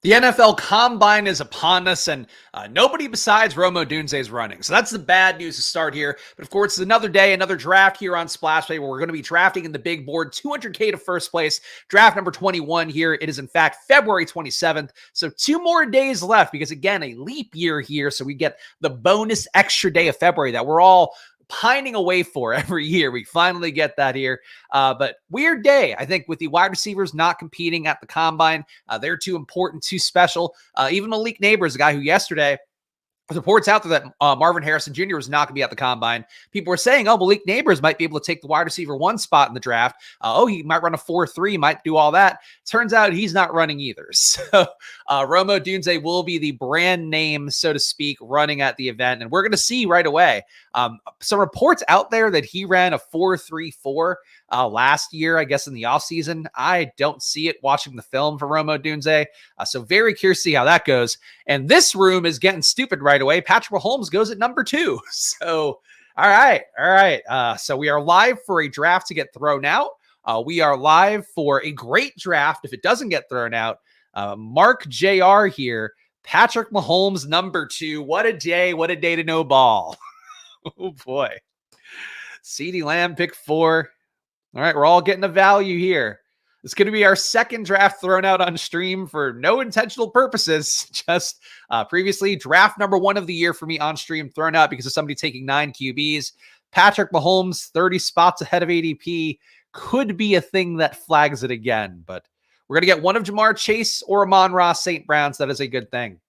The NFL Combine is upon us, and nobody besides Odunze is running. So that's the bad news to start here. But of course, it's another day, another draft here on Splash Play, where we're going to be drafting in the big board, 200K to first place, draft number 21 here. It is, in fact, February 27th. So 2 more days left because, again, a leap year here. So we get the bonus extra day of February that we're all pining away for every year. We finally get that here. But weird day, I think, with the wide receivers not competing at the Combine. They're too important, too special. Even Malik Neighbors, a guy who yesterday, reports out there that Marvin Harrison Jr. was not going to be at the Combine. People were saying, oh, Malik Neighbors might be able to take the wide receiver 1 spot in the draft. He might run a 4.3, might do all that. Turns out he's not running either. So Odunze will be the brand name, so to speak, running at the event. And we're going to see right away some reports out there that he ran a 4.34 last year, I guess, in the offseason. I don't see it watching the film for Odunze. So very curious to see how that goes. And this room is getting stupid right away. Patrick Mahomes goes at number 2. So, all right. So we are live for a draft to get thrown out. We are live for a great draft if it doesn't get thrown out. Mark JR here. Patrick Mahomes, number 2. What a day to no ball. Oh, boy. CeeDee Lamb, pick 4. All right, we're all getting a value here. It's going to be our second draft thrown out on stream for no intentional purposes. Just previously, draft number 1 of the year for me on stream thrown out because of somebody taking 9 QBs. Patrick Mahomes, 30 spots ahead of ADP. Could be a thing that flags it again, but we're going to get one of Jamar Chase or Amon-Ra St. Brown's. That is a good thing.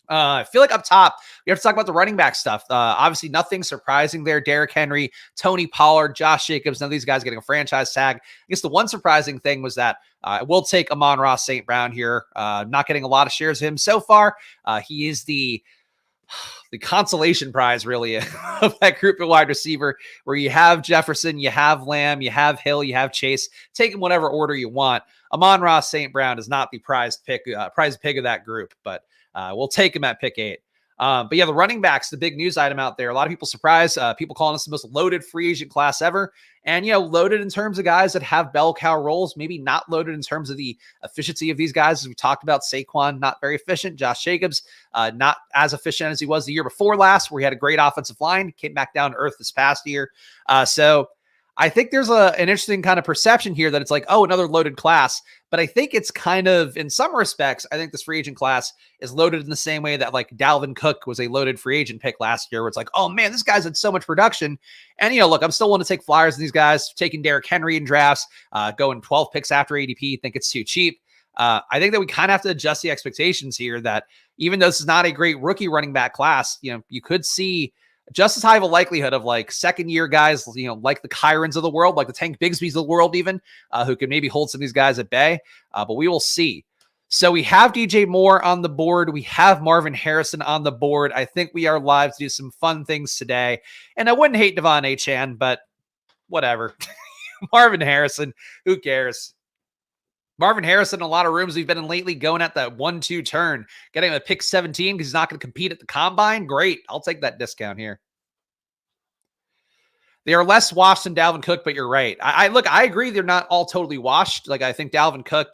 I feel like up top, we have to talk about the running back stuff. Obviously, nothing surprising there. Derrick Henry, Tony Pollard, Josh Jacobs, none of these guys getting a franchise tag. I guess the one surprising thing was that I will take Amon-Ra St. Brown here. Not getting a lot of shares of him so far. He is the consolation prize, really, of that group of wide receiver, where you have Jefferson, you have Lamb, you have Hill, you have Chase. Take in whatever order you want. Amon-Ra St. Brown is not the prized pick of that group, but we'll take him at pick 8. But yeah, the running backs, the big news item out there. A lot of people surprised. People calling us the most loaded free agent class ever. And, loaded in terms of guys that have bell cow roles, maybe not loaded in terms of the efficiency of these guys. As we talked about, Saquon, not very efficient. Josh Jacobs, not as efficient as he was the year before last, where he had a great offensive line, came back down to earth this past year. So I think there's an interesting kind of perception here that it's like, oh, another loaded class. But I think it's kind of, in some respects, I think this free agent class is loaded in the same way that like Dalvin Cook was a loaded free agent pick last year, where it's like, oh man, this guy's had so much production. And, look, I'm still willing to take flyers on these guys, taking Derrick Henry in drafts, going 12 picks after ADP, think it's too cheap. I think that we kind of have to adjust the expectations here that even though this is not a great rookie running back class, you could see just as high of a likelihood of like second year guys, like the Kyrans of the world, like the Tank Bigsby's of the world, even who can maybe hold some of these guys at bay. But we will see. So we have DJ Moore on the board. We have Marvin Harrison on the board. I think we are live to do some fun things today. And I wouldn't hate Devon Achane, but whatever. Marvin Harrison, who cares? Marvin Harrison, in a lot of rooms we've been in lately, going at that 1-2 turn, getting him a pick 17 because he's not going to compete at the Combine. Great. I'll take that discount here. They are less washed than Dalvin Cook, but you're right. I agree they're not all totally washed. Like, I think Dalvin Cook,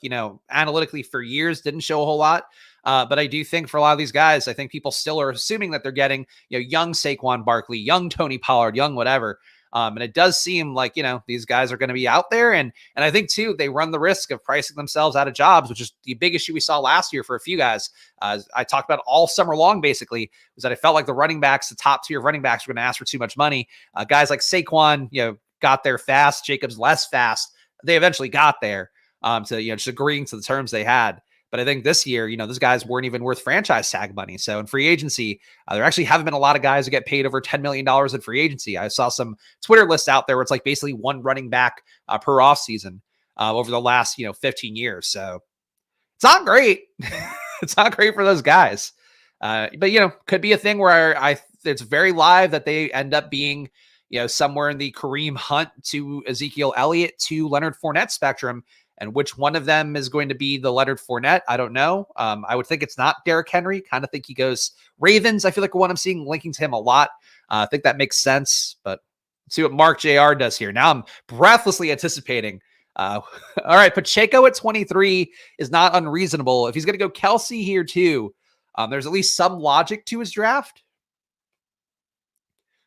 analytically for years didn't show a whole lot. But I do think for a lot of these guys, I think people still are assuming that they're getting, young Saquon Barkley, young Tony Pollard, young whatever. And it does seem like, these guys are going to be out there. And I think, too, they run the risk of pricing themselves out of jobs, which is the big issue we saw last year for a few guys. I talked about all summer long, basically, was that I felt like the running backs, the top tier running backs, were going to ask for too much money. Guys like Saquon, got there fast. Jacobs less fast. They eventually got there to, just agreeing to the terms they had. But I think this year, those guys weren't even worth franchise tag money. So in free agency, there actually haven't been a lot of guys who get paid over $10 million in free agency. I saw some Twitter lists out there where it's like basically one running back per offseason over the last, 15 years. So it's not great. It's not great for those guys. But, could be a thing where it's very live that they end up being, somewhere in the Kareem Hunt to Ezekiel Elliott to Leonard Fournette spectrum. And which one of them is going to be the Leonard Fournette, I don't know. I would think it's not Derrick Henry. Kind of think he goes Ravens. I feel like one I'm seeing linking to him a lot. I think that makes sense. But let's see what Mark JR does here. Now I'm breathlessly anticipating All right, Pacheco at 23 is not unreasonable. If he's going to go Kelsey here too, there's at least some logic to his draft.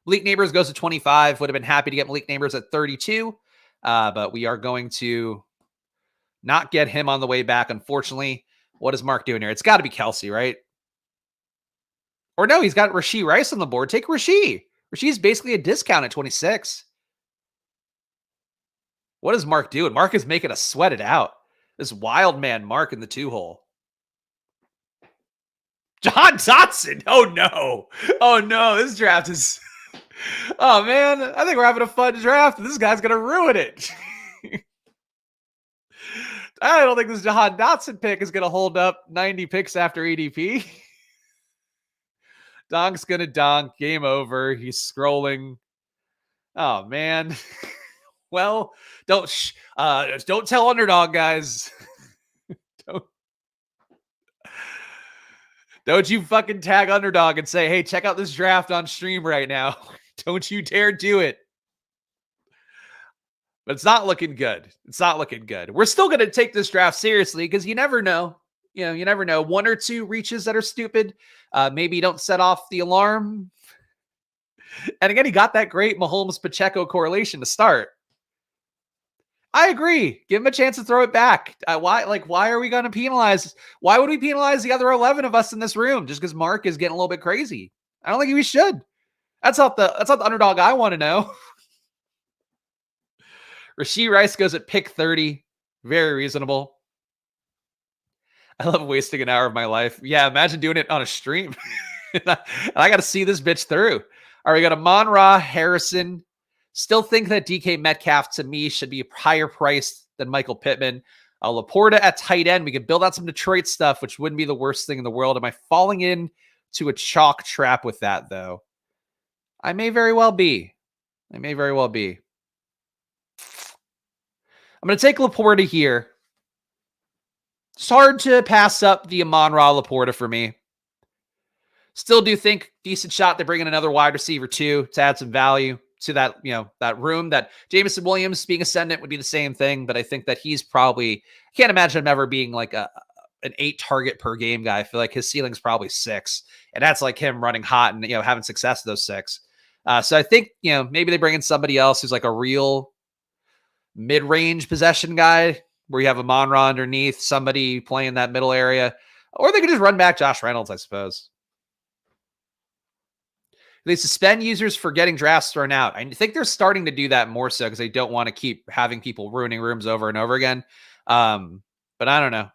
Malik Neighbors goes to 25. Would have been happy to get Malik Neighbors at 32, but we are going to not get him on the way back, unfortunately. What is Mark doing here? It's got to be Kelsey, right? Or no, he's got Rashee Rice on the board. Take Rashee. Rashee's basically a discount at 26. What is Mark doing? Mark is making us sweat it out. This wild man, Mark in the 2-hole. John Dotson. Oh, no. Oh, no. This draft is... Oh, man. I think we're having a fun draft. This guy's going to ruin it. I don't think this Jahan Dotson pick is going to hold up 90 picks after ADP. Donk's going to donk. Game over. He's scrolling. Oh, man. Well, don't tell Underdog, guys. Don't you fucking tag Underdog and say, hey, check out this draft on stream right now. Don't you dare do it. But it's not looking good. It's not looking good. We're still going to take this draft seriously because you never know. You know, you never know. One or two reaches that are stupid. Maybe you don't set off the alarm. And again, he got that great Mahomes-Pacheco correlation to start. I agree. Give him a chance to throw it back. Why are we going to penalize? Why would we penalize the other 11 of us in this room just because Mark is getting a little bit crazy? I don't think we should. That's not the Underdog I want to know. Rashee Rice goes at pick 30. Very reasonable. I love wasting an hour of my life. Yeah, imagine doing it on a stream. I got to see this bitch through. All right, we got Amon-Ra, Harrison. Still think that DK Metcalf, to me, should be higher priced than Michael Pittman. Laporta at tight end. We could build out some Detroit stuff, which wouldn't be the worst thing in the world. Am I falling into a chalk trap with that, though? I may very well be. I'm going to take Laporta here. It's hard to pass up the Amon-Ra Laporta for me. Still do think decent shot to bring in another wide receiver too to add some value to that, that room. That Jameson Williams being ascendant would be the same thing, but I think that he's probably, I can't imagine him ever being like an 8 target per game guy. I feel like his ceiling's probably 6, and that's like him running hot and having success with those 6. So I think maybe they bring in somebody else who's like a real mid-range possession guy where you have a Amon-Ra underneath, somebody playing that middle area, or they could just run back Josh Reynolds, I suppose. They suspend users for getting drafts thrown out. I think they're starting to do that more so because they don't want to keep having people ruining rooms over and over again. But I don't know.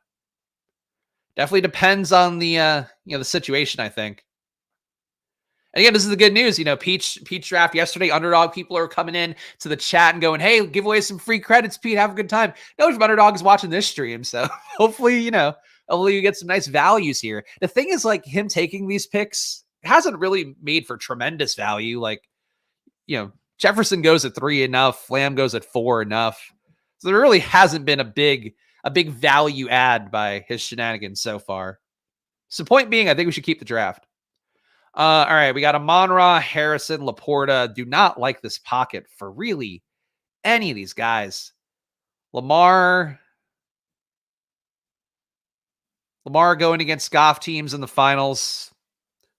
Definitely depends on the the situation, I think. And again, this is the good news. Peach draft yesterday, Underdog people are coming in to the chat and going, hey, give away some free credits, Pete. Have a good time. No, if Underdog is watching this stream. So hopefully, hopefully you get some nice values here. The thing is, like, him taking these picks hasn't really made for tremendous value. Like, Jefferson goes at 3 enough. Flam goes at 4 enough. So there really hasn't been a big value add by his shenanigans so far. So point being, I think we should keep the draft. All right, we got Amon-Ra, Harrison, Laporta. Do not like this pocket for really any of these guys. Lamar going against Goff teams in the finals.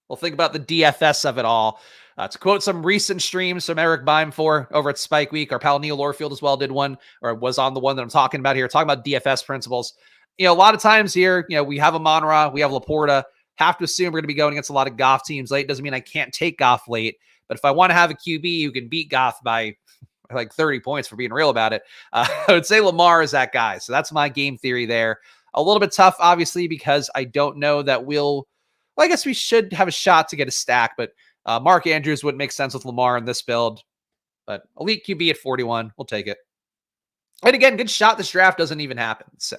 We'll think about the DFS of it all. To quote some recent streams from Eric Beimfor over at Spike Week, our pal Neil Orfield as well did one, or was on the one that I'm talking about here, talking about DFS principles. A lot of times here, we have Amon-Ra, we have Laporta. Have to assume we're going to be going against a lot of Goff teams late. Doesn't mean I can't take Goff late, but if I want to have a QB who can beat Goff by like 30 points for being real about it, I would say Lamar is that guy. So that's my game theory there. A little bit tough, obviously, because I don't know that I guess we should have a shot to get a stack, but Mark Andrews wouldn't make sense with Lamar in this build. But elite QB at 41, we'll take it. And again, good shot this draft doesn't even happen. So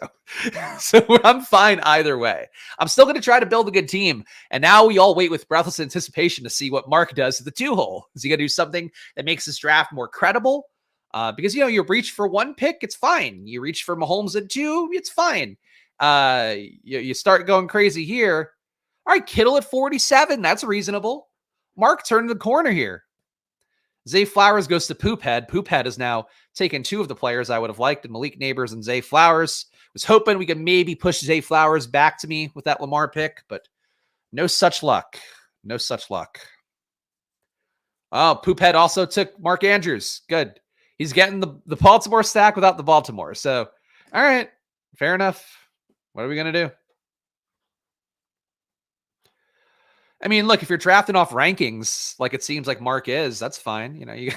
I'm fine either way. I'm still going to try to build a good team. And now we all wait with breathless anticipation to see what Mark does to the 2-hole. Is he going to do something that makes this draft more credible? Because, you reach for 1 pick, it's fine. You reach for Mahomes at 2, it's fine. You start going crazy here. All right, Kittle at 47. That's reasonable. Mark turned the corner here. Zay Flowers goes to Poophead. Poophead has now taken 2 of the players I would have liked, and Malik Neighbors and Zay Flowers. Was hoping we could maybe push Zay Flowers back to me with that Lamar pick, but no such luck. No such luck. Oh, Poophead also took Mark Andrews. Good. He's getting the Baltimore stack without the Baltimore. So, all right. Fair enough. What are we going to do? I mean, look, if you're drafting off rankings, like it seems like Mark is, that's fine. You know, you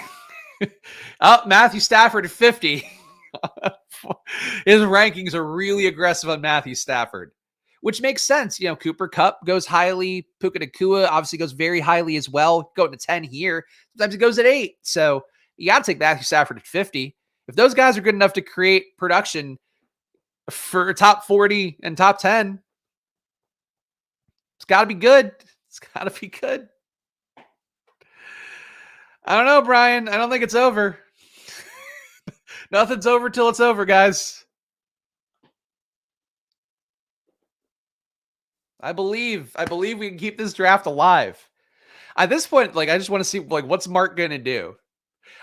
oh, Matthew Stafford at 50. His rankings are really aggressive on Matthew Stafford, which makes sense. You know, Cooper Kupp goes highly. Puka Nacua obviously goes very highly as well. Going to 10 here. Sometimes it goes at 8. So you got to take Matthew Stafford at 50. If those guys are good enough to create production for top 40 and top 10, it's got to be good. It's got to be good. I don't know, Brian. I don't think it's over. Nothing's over till it's over, guys. I believe we can keep this draft alive. At this point, like, I just want to see, like, what's Mark going to do?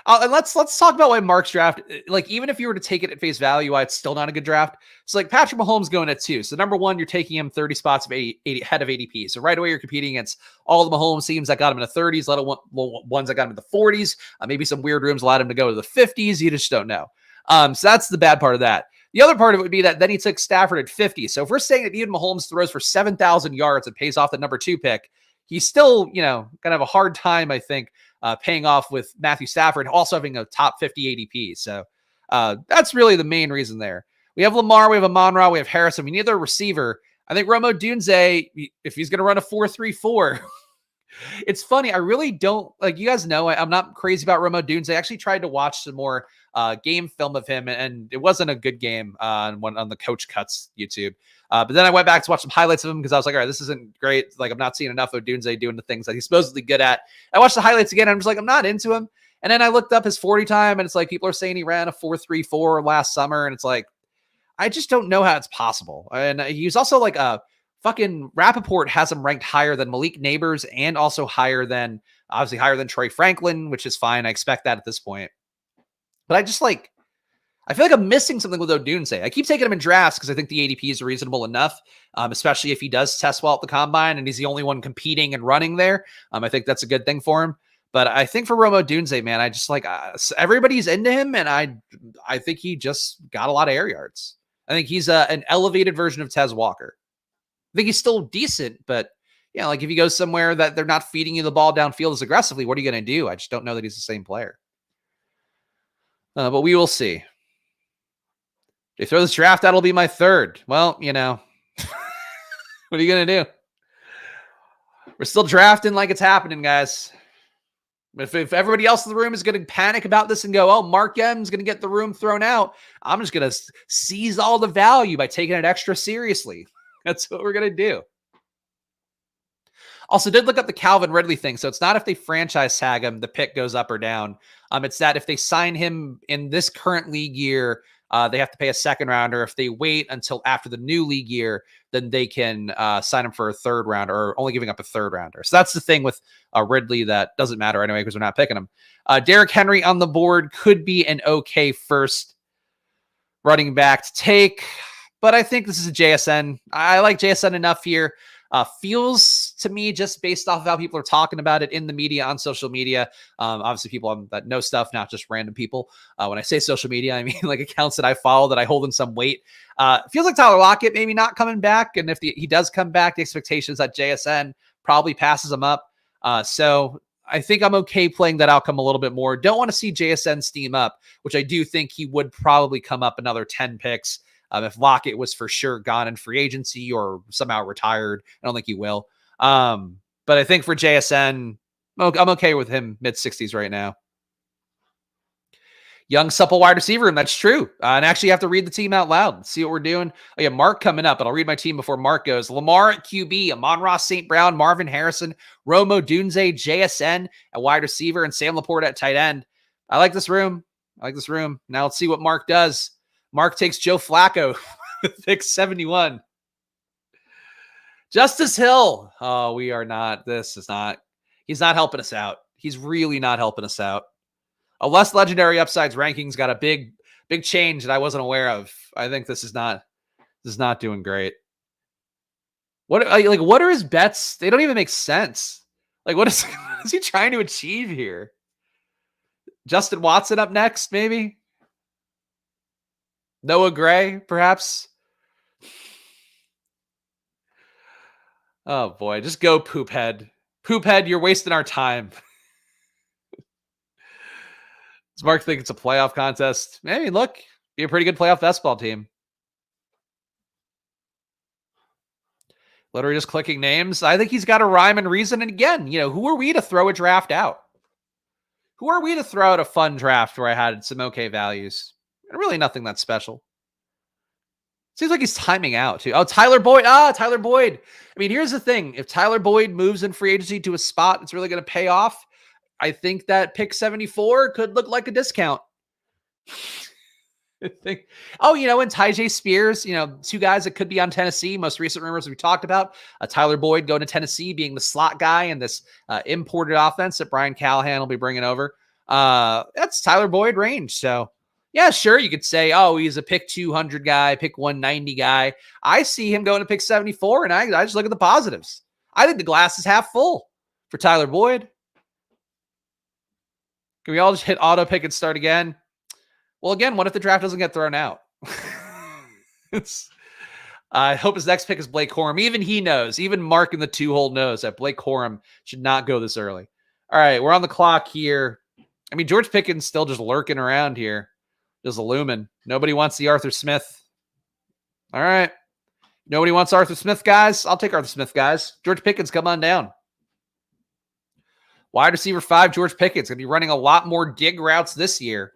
And let's talk about why Mark's draft, like, even if you were to take it at face value, why it's still not a good draft. So, like, Patrick Mahomes going at 2. So, number 1, you're taking him 30 spots of 80 ahead of ADP. So, right away, you're competing against all the Mahomes teams that got him in the 30s, let alone ones that got him in the 40s. Maybe some weird rooms allowed him to go to the 50s. You just don't know. So, that's the bad part of that. The other part of it would be that then he took Stafford at 50. So, if we're saying that even Mahomes throws for 7,000 yards and pays off the number 2 pick, he's still, you know, going to have a hard time, I think, paying off with Matthew Stafford also having a top 50 ADP. So that's really the main reason there. We have Lamar, we have Amon-Ra, we have Harrison. We need a receiver. I think Rome Odunze, if he's going to run a 4.34, it's funny. I really don't, like, you guys know, I'm not crazy about Rome Odunze. I actually tried to watch some more game film of him, and it wasn't a good game on the Coach Cuts YouTube. But then I went back to watch some highlights of him because I was like, all right, this isn't great. Like, I'm not seeing enough of Odunze doing the things that he's supposedly good at. I watched the highlights again, and I'm just like, I'm not into him. And then I looked up his 40 time, and it's like people are saying he ran a 4.34 last summer, and it's like, I just don't know how it's possible. And he's also like a fucking Rappaport has him ranked higher than Malik Neighbors and also obviously higher than Troy Franklin, which is fine. I expect that at this point. But I feel like I'm missing something with Odunze. I keep taking him in drafts because I think the ADP is reasonable enough, especially if he does test well at the combine and he's the only one competing and running there. I think that's a good thing for him. But I think for Rome Odunze, man, I just like everybody's into him, and I think he just got a lot of air yards. I think he's an elevated version of Tez Walker. I think he's still decent, but yeah, like if he goes somewhere that they're not feeding you the ball downfield as aggressively, what are you going to do? I just don't know that he's the same player. But we will see. If they throw this draft out, it'll be my 3rd. Well, you know, what are you going to do? We're still drafting like it's happening, guys. If everybody else in the room is going to panic about this and go, oh, Mark M's going to get the room thrown out, I'm just going to seize all the value by taking it extra seriously. That's what we're going to do. Also, did look up the Calvin Ridley thing. So it's not if they franchise tag him, the pick goes up or down. It's that if they sign him in this current league year, they have to pay a 2nd rounder. If they wait until after the new league year, then they can sign him for a 3rd rounder, or only giving up a 3rd rounder. So that's the thing with Ridley that doesn't matter anyway because we're not picking him. Derrick Henry on the board could be an okay first running back to take, but I think this is a JSN. I like JSN enough here. Feels to me, just based off of how people are talking about it in the media, on social media, obviously people that know stuff, not just random people. When I say social media, I mean like accounts that I follow that I hold in some weight. Feels like Tyler Lockett maybe not coming back, and if he does come back, the expectations that JSN probably passes him up. So I think I'm okay playing that outcome a little bit more. Don't want to see JSN steam up, which I do think he would probably come up another 10 picks. If Lockett was for sure gone in free agency or somehow retired, I don't think he will. But I think for JSN, I'm okay with him mid-60s right now. Young, supple wide receiver room. That's true. And actually, you have to read the team out loud. Let's see what we're doing. Oh, yeah, Mark coming up, but I'll read my team before Mark goes. Lamar at QB, Amon-Ra St. Brown, Marvin Harrison, Rome Odunze, JSN at wide receiver, and Sam Laporta at tight end. I like this room. Now let's see what Mark does. Mark takes Joe Flacco, pick 71. Justice Hill. Oh, we are not. He's not helping us out. He's really not helping us out. A less legendary upsides rankings got a big change that I wasn't aware of. I think this is not doing great. What are his bets? They don't even make sense. Like, what is he trying to achieve here? Justin Watson up next, maybe? Noah Gray, perhaps? Oh boy, just go Poophead. Poophead, you're wasting our time. Does Mark think it's a playoff contest? Maybe, look, be a pretty good playoff basketball team. Literally just clicking names. I think he's got a rhyme and reason. And again, who are we to throw a draft out? Who are we to throw out a fun draft where I had some okay values? Really nothing that special. Seems like he's timing out too. Oh, Tyler Boyd. Tyler Boyd. I mean, here's the thing. If Tyler Boyd moves in free agency to a spot that's really going to pay off, I think that pick 74 could look like a discount. and Tyjae Spears, two guys that could be on Tennessee. Most recent rumors we talked about, Tyler Boyd going to Tennessee, being the slot guy in this imported offense that Brian Callahan will be bringing over. That's Tyler Boyd range. So yeah, sure. You could say, oh, he's a pick 200 guy, pick 190 guy. I see him going to pick 74, and I just look at the positives. I think the glass is half full for Tyler Boyd. Can we all just hit auto pick and start again? Well, again, what if the draft doesn't get thrown out? I hope his next pick is Blake Corum. Even he knows, even Mark in the 2-hole knows that Blake Corum should not go this early. All right, we're on the clock here. I mean, George Pickens still just lurking around here. Just illumine. Nobody wants the Arthur Smith. All right. Nobody wants Arthur Smith, guys. I'll take Arthur Smith, guys. George Pickens, come on down. Wide receiver 5, George Pickens. Going to be running a lot more dig routes this year,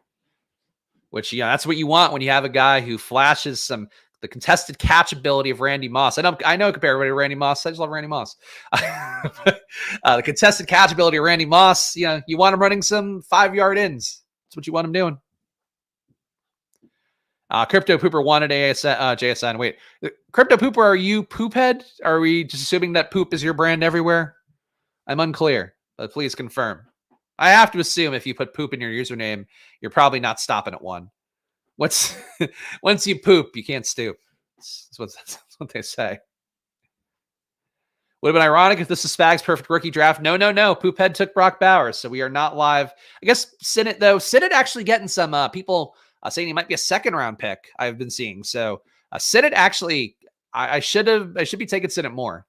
which, that's what you want when you have a guy who flashes the contested catch ability of Randy Moss. I know I compare everybody to Randy Moss. I just love Randy Moss. The contested catch ability of Randy Moss, you want him running some 5-yard ins. That's what you want him doing. Crypto Pooper wanted JSN. Wait, Crypto Pooper, are you Poophead? Are we just assuming that poop is your brand everywhere? I'm unclear, but please confirm. I have to assume if you put poop in your username, you're probably not stopping at one. Once you poop, you can't stoop. That's what they say. Would have been ironic if this is Spags' perfect rookie draft. No. Poophead took Brock Bowers, so we are not live. I guess Sinnott, though. Sinnott actually getting some people saying he might be a second-round pick, I've been seeing. So Sinnott actually, I should be taking Sinnott more.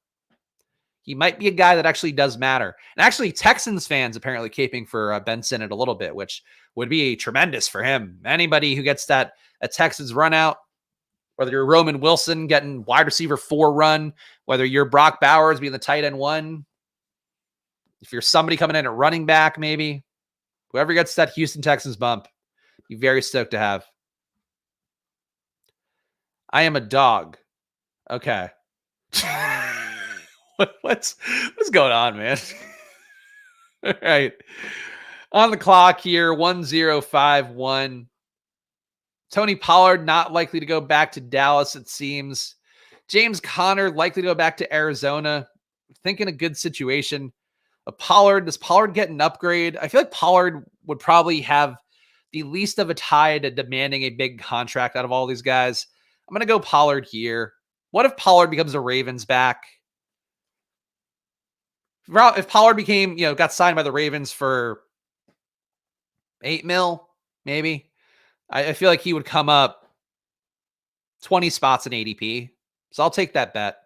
He might be a guy that actually does matter. And actually, Texans fans apparently caping for Ben Sinnott a little bit, which would be tremendous for him. Anybody who gets a Texans run out, whether you're Roman Wilson getting wide receiver 4 run, whether you're Brock Bowers being the tight end 1, if you're somebody coming in at running back, maybe, whoever gets that Houston Texans bump, be very stoked to have. I am a dog. Okay. What's going on, man? All right. On the clock here, 1051. Tony Pollard not likely to go back to Dallas, it seems. James Conner likely to go back to Arizona. Thinking a good situation. Does Pollard get an upgrade? I feel like Pollard would probably have the least of a tie to demanding a big contract out of all these guys. I'm going to go Pollard here. What if Pollard becomes a Ravens back? If Pollard got signed by the Ravens for $8 million, maybe. I feel like he would come up 20 spots in ADP. So I'll take that bet.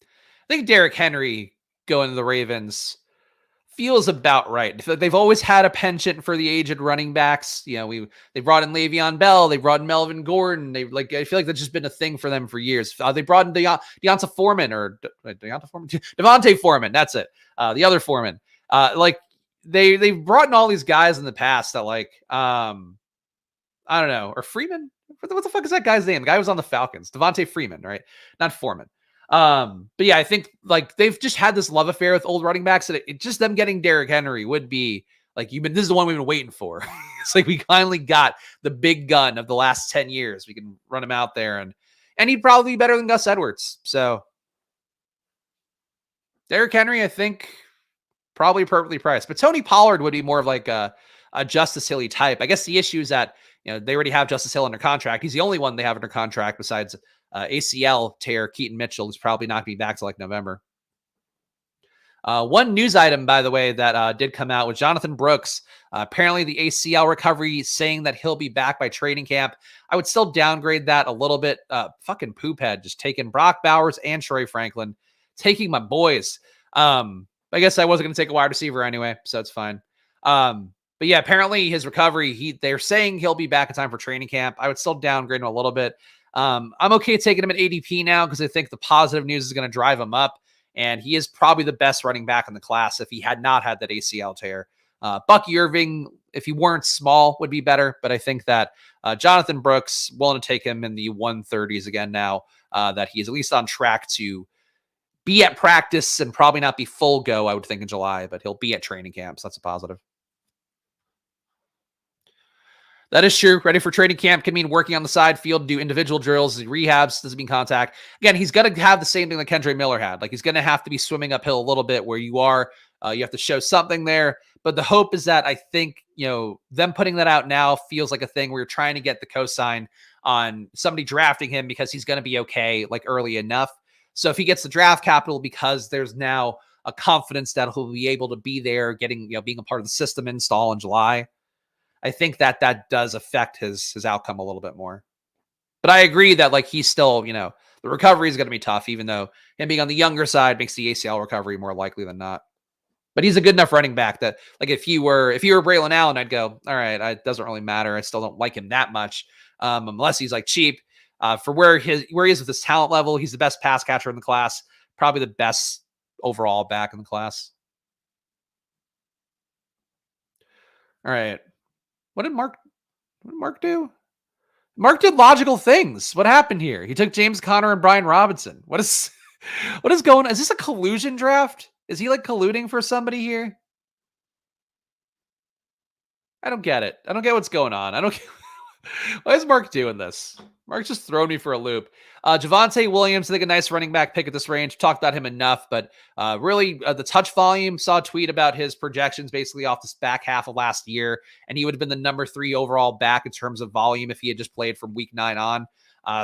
I think Derrick Henry going to the Ravens feels about right. They've always had a penchant for the aged running backs. They brought in Le'Veon Bell. They brought in Melvin Gordon. I feel like that's just been a thing for them for years. They brought in Devontae Foreman. That's it. The other Foreman. They've brought in all these guys in the past that I don't know, or Freeman. What the fuck is that guy's name? The guy who was on the Falcons, Devontae Freeman, right? Not Foreman. But yeah, I think they've just had this love affair with old running backs, that just them getting Derrick Henry would be this is the one we've been waiting for. It's like we finally got the big gun of the last 10 years. We can run him out there and he'd probably be better than Gus Edwards. So Derrick Henry, I think Probably perfectly priced. But Tony Pollard would be more of like a Justice Hilly type. I guess the issue is that they already have Justice Hill under contract. He's the only one they have under contract besides ACL tear Keaton Mitchell, who's probably not going to be back till like November. One news item, by the way, that did come out was Jonathan Brooks. Apparently, the ACL recovery saying that he'll be back by training camp. I would still downgrade that a little bit. Fucking poop head, just taking Brock Bowers and Troy Franklin, taking my boys. I guess I wasn't going to take a wide receiver anyway, so it's fine. But yeah, apparently his recovery, they're saying he'll be back in time for training camp. I would still downgrade him a little bit. I'm okay taking him at ADP now because I think the positive news is going to drive him up. And he is probably the best running back in the class if he had not had that ACL tear. Bucky Irving, if he weren't small, would be better. But I think that Jonathan Brooks, willing to take him in the 130s again now, that he is at least on track to be at practice and probably not be full go, I would think, in July. But he'll be at training camp, so that's a positive. That is true. Ready for training camp can mean working on the side field, do individual drills, rehabs, doesn't mean contact. Again, he's going to have the same thing that Kendre Miller had. Like, he's going to have to be swimming uphill a little bit where you are. You have to show something there. But the hope is that I think, them putting that out now feels like a thing where you're trying to get the cosign on somebody drafting him because he's going to be okay, like early enough. So if he gets the draft capital because there's now a confidence that he'll be able to be there, getting, being a part of the system install in July, I think that does affect his outcome a little bit more. But I agree that like he's still, the recovery is going to be tough, even though him being on the younger side makes the ACL recovery more likely than not. But he's a good enough running back that like if you were Braylon Allen, I'd go, all right, it doesn't really matter. I still don't like him that much, unless he's like cheap. For where he is with his talent level, he's the best pass catcher in the class, probably the best overall back in the class. All right. What did Mark do? Mark did logical things. What happened here? He took James Conner and Brian Robinson. What is going on? Is this a collusion draft? Is he like colluding for somebody here? I don't get it. I don't get what's going on. I don't get why is Mark doing this? Mark's just throwing me for a loop. Javonte Williams, I think a nice running back pick at this range. Talked about him enough, but really the touch volume, saw a tweet about his projections basically off this back half of last year, and he would have been the number 3 overall back in terms of volume if he had just played from week 9 on.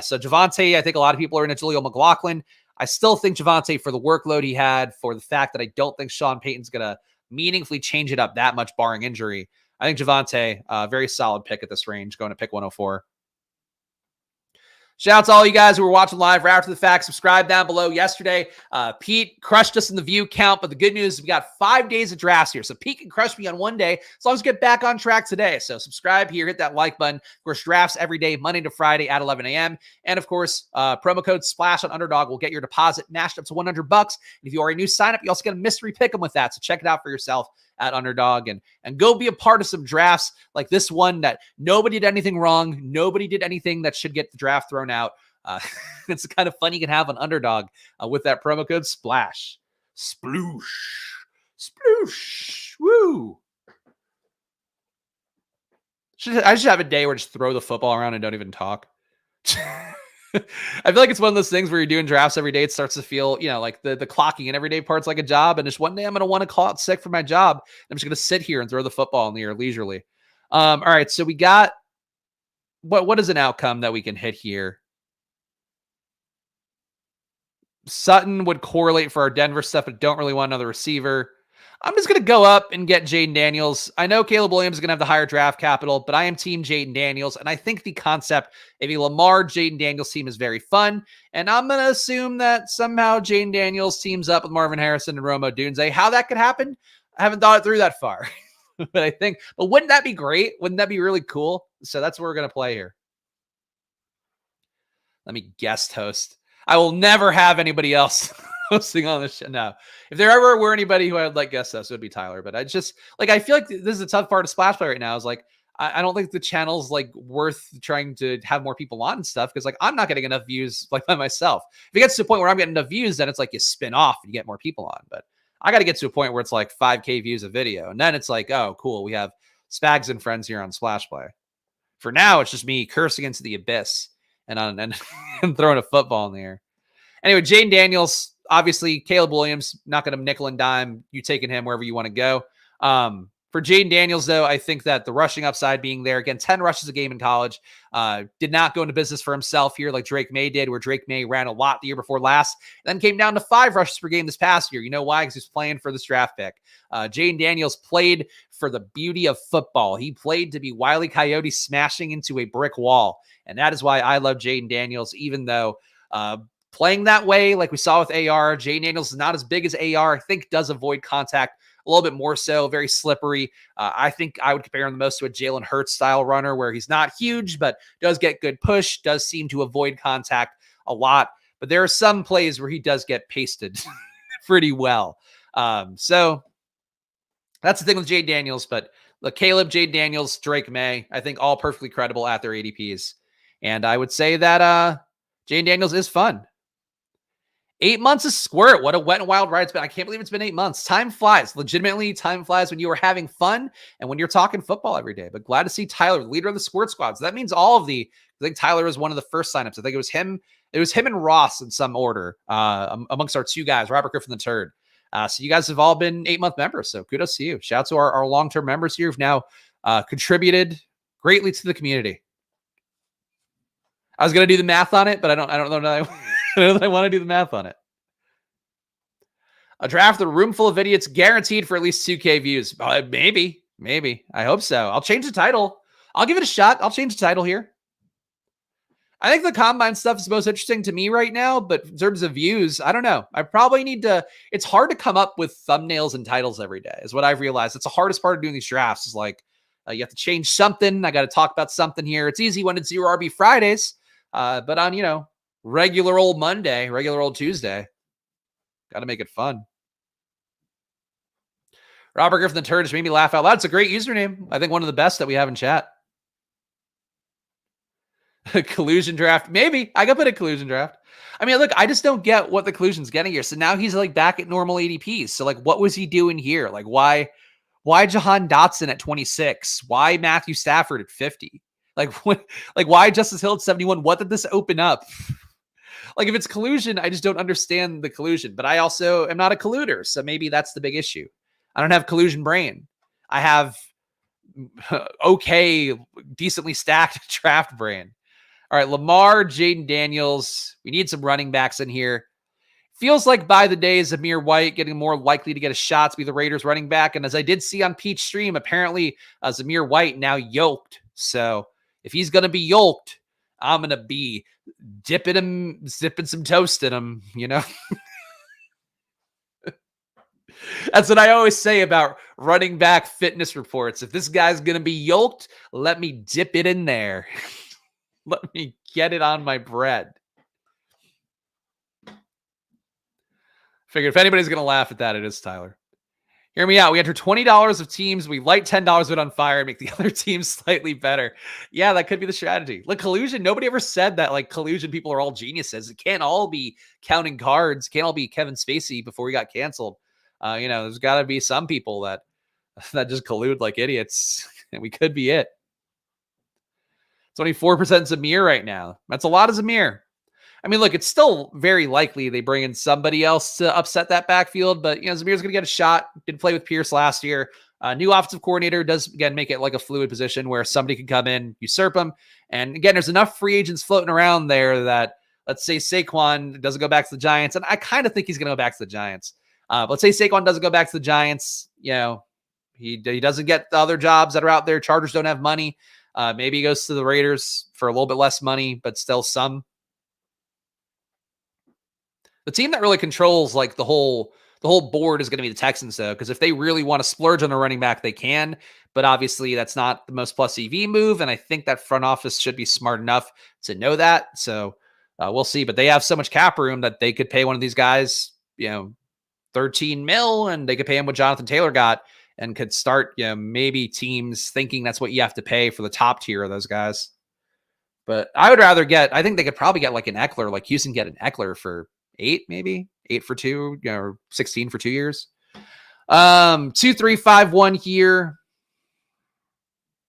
So Javonte, I think a lot of people are in a Jaleel McLaughlin. I still think Javonte, for the workload he had, for the fact that I don't think Sean Payton's going to meaningfully change it up that much barring injury, I think Javonte, very solid pick at this range, going to pick 104. Shout out to all you guys who were watching live right after the fact. Subscribe down below. Yesterday, Pete crushed us in the view count, but the good news is we got 5 days of drafts here. So Pete can crush me on one day as long as we get back on track today. So subscribe here, hit that like button. Of course, drafts every day, Monday to Friday at 11 a.m. And of course, promo code SPLASH on Underdog will get your deposit matched up to $100. And if you are a new sign-up, you also get a mystery pick 'em with that. So check it out for yourself at Underdog and go be a part of some drafts like this one that nobody did anything wrong. Nobody did anything that should get the draft thrown out. It's the kind of fun you can have on Underdog with that promo code SPLASH. Sploosh. Sploosh. Woo. I should have a day where I just throw the football around and don't even talk. I feel like it's one of those things where you're doing drafts every day. It starts to feel, like the clocking in every day part's like a job. And just one day I'm going to want to call out sick for my job. I'm just going to sit here and throw the football in the air leisurely. All right. So we got, what is an outcome that we can hit here? Sutton would correlate for our Denver stuff, but don't really want another receiver. I'm just going to go up and get Jayden Daniels. I know Caleb Williams is going to have the higher draft capital, but I am team Jayden Daniels. And I think the concept of a Lamar Jayden Daniels team is very fun. And I'm going to assume that somehow Jayden Daniels teams up with Marvin Harrison and Rome Odunze. How that could happen, I haven't thought it through that far. But wouldn't that be great? Wouldn't that be really cool? So that's what we're going to play here. Let me guest host. I will never have anybody else hosting on this show. No, if there ever were anybody who I would like guest host, it would be Tyler. But I just I feel like this is a tough part of Splash Play right now. Is like, I don't think the channel's like worth trying to have more people on and stuff. Cause like, I'm not getting enough views like by myself. If it gets to the point where I'm getting enough views, then it's like you spin off and you get more people on. But I got to get to a point where it's like 5K views a video. And then it's like, oh, cool. We have Spags and friends here on Splash Play. For now, it's just me cursing into the abyss and throwing a football in the air. Anyway, Jayden Daniels, obviously, Caleb Williams, not going to nickel and dime. You taking him wherever you want to go. For Jayden Daniels, though, I think that the rushing upside being there, again, 10 rushes a game in college, did not go into business for himself here like Drake May did, where Drake May ran a lot the year before last, and then came down to 5 rushes per game this past year. You know why? Because he's playing for this draft pick. Jayden Daniels played for the beauty of football. He played to be Wile E. Coyote smashing into a brick wall, and that is why I love Jayden Daniels, even though playing that way, like we saw with AR, Jayden Daniels is not as big as AR. I think does avoid contact a little bit more so, very slippery. I think I would compare him the most to a Jalen Hurts style runner where he's not huge, but does get good push, does seem to avoid contact a lot. But there are some plays where he does get pasted pretty well. So that's the thing with Jayden Daniels. But look, Caleb, Jayden Daniels, Drake May, I think all perfectly credible at their ADPs. And I would say that Jayden Daniels is fun. 8 months is squirt. What a wet and wild ride it's been. I can't believe it's been 8 months. Time flies. Legitimately, time flies when you are having fun and when you're talking football every day. But glad to see Tyler, leader of the squirt squad. So that means I think Tyler was one of the first signups. I think it was him. It was him and Ross in some order amongst our 2 guys, Robert Griffin III. So you guys have all been 8-month members. So kudos to you. Shout out to our long-term members here who've now contributed greatly to the community. I was going to do the math on it, but I don't know that I don't know that I want to do the math on it. A draft, a room full of idiots, guaranteed for at least 2K views. Maybe. I hope so. I'll change the title. I'll give it a shot. I'll change the title here. I think the combine stuff is most interesting to me right now, but in terms of views, I don't know. I probably need to. It's hard to come up with thumbnails and titles every day, is what I've realized. It's the hardest part of doing these drafts. Is like you have to change something. I got to talk about something here. It's easy when it's 0 RB Fridays, but on regular old Monday, regular old Tuesday, got to make it fun. Robert Griffin III just made me laugh out loud. It's a great username. I think one of the best that we have in chat. Collusion draft. Maybe. I could put a collusion draft. I mean, look, I just don't get what the collusion's getting here. So now he's like back at normal ADPs. So like, what was he doing here? Like, why Jahan Dotson at 26? Why Matthew Stafford at 50? Like, why Justice Hill at 71? What did this open up? Like, if it's collusion, I just don't understand the collusion. But I also am not a colluder. So maybe that's the big issue. I don't have collusion brain. I have okay, decently stacked draft brain. All right, Lamar, Jayden Daniels. We need some running backs in here. Feels like by the day, Zamir White getting more likely to get a shot to be the Raiders running back. And as I did see on Peach Stream, apparently Zamir White now yoked. So if he's going to be yoked, I'm going to be dipping him, zipping some toast in him, That's what I always say about running back fitness reports. If this guy's going to be yoked, let me dip it in there. Let me get it on my bread. Figured if anybody's going to laugh at that, it is Tyler. Hear me out. We enter $20 of teams. We light $10 of it on fire and make the other teams slightly better. Yeah, that could be the strategy. Look, collusion. Nobody ever said that like collusion people are all geniuses. It can't all be counting cards. Can't all be Kevin Spacey before he got canceled. There's got to be some people that just collude like idiots, and we could be it. 24% Zamir right now. That's a lot of Zamir. I mean, look, it's still very likely they bring in somebody else to upset that backfield, but Zamir's going to get a shot. Did play with Pierce last year. New offensive coordinator does, again, make it like a fluid position where somebody can come in, usurp him. And again, there's enough free agents floating around there that, let's say Saquon doesn't go back to the Giants, and I kind of think he's going to go back to the Giants. Let's say Saquon doesn't go back to the Giants. He doesn't get the other jobs that are out there. Chargers don't have money. Maybe he goes to the Raiders for a little bit less money, but still some. The team that really controls like the whole board is going to be the Texans, though, because if they really want to splurge on a running back, they can. But obviously, that's not the most plus EV move, and I think that front office should be smart enough to know that. So we'll see. But they have so much cap room that they could pay one of these guys, 13 mil, and they could pay him what Jonathan Taylor got, and could start, maybe teams thinking that's what you have to pay for the top tier of those guys. But I would rather I think they could probably get like an Eckler, like Houston get an Eckler for 8 for 2, or 16 for 2 years. 2, 3, 5, 1 here.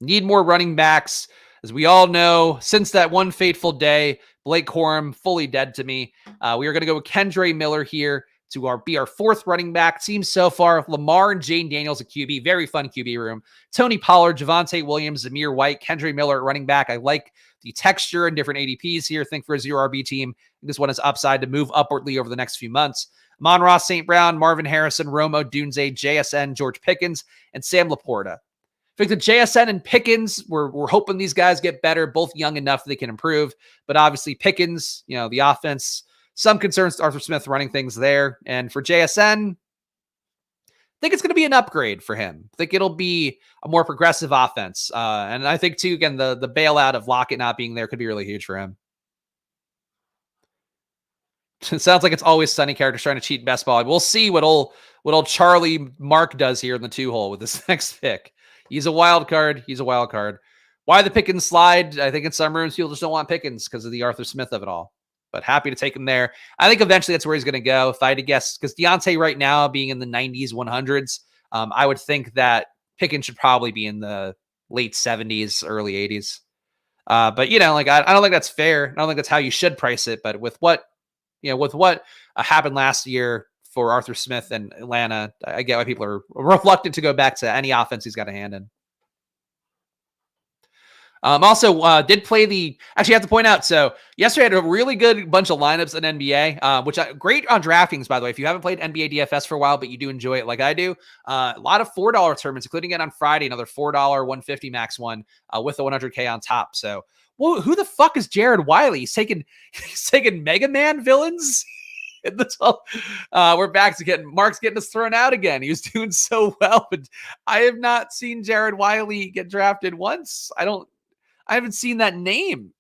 Need more running backs. As we all know, since that one fateful day, Blake Corum fully dead to me. We are going to go with Kendre Miller here. to be our fourth running back. Team so far, Lamar and Jayden Daniels at QB. Very fun QB room. Tony Pollard, Javonte Williams, Zamir White, Kendra Miller at running back. I like the texture and different ADPs here. Think for a 0 RB team, this one is upside to move upwardly over the next few months. Amon-Ra St. Brown, Marvin Harrison, Rome Odunze, JSN, George Pickens, and Sam Laporta. I think the JSN and Pickens, we're hoping these guys get better, both young enough they can improve. But obviously Pickens, the offense, some concerns to Arthur Smith running things there. And for JSN, I think it's going to be an upgrade for him. I think it'll be a more progressive offense. And I think, too, again, the bailout of Lockett not being there could be really huge for him. It sounds like it's always Sunny characters trying to cheat best ball. We'll see what old Charlie Mark does here in the 2-hole with this next pick. He's a wild card. Why the Pickens slide? I think in some rooms people just don't want Pickens because of the Arthur Smith of it all. But happy to take him there. I think eventually that's where he's going to go. If I had to guess, because Deontay right now being in the 90s, 100s, I would think that Pickens should probably be in the late 70s, early 80s. But I don't think that's fair. I don't think that's how you should price it. But with what happened last year for Arthur Smith and Atlanta, I get why people are reluctant to go back to any offense he's got a hand in. Also, did play actually I have to point out, so yesterday I had a really good bunch of lineups in NBA, which great on DraftKings, by the way. If you haven't played NBA DFS for a while, but you do enjoy it like I do, a lot of $4 tournaments, including it on Friday, another $4 150 max one with a 100K on top. So, who the fuck is Jared Wiley? He's taking Mega Man villains. We're back to Mark's getting us thrown out again. He was doing so well, but I have not seen Jared Wiley get drafted once. I haven't seen that name.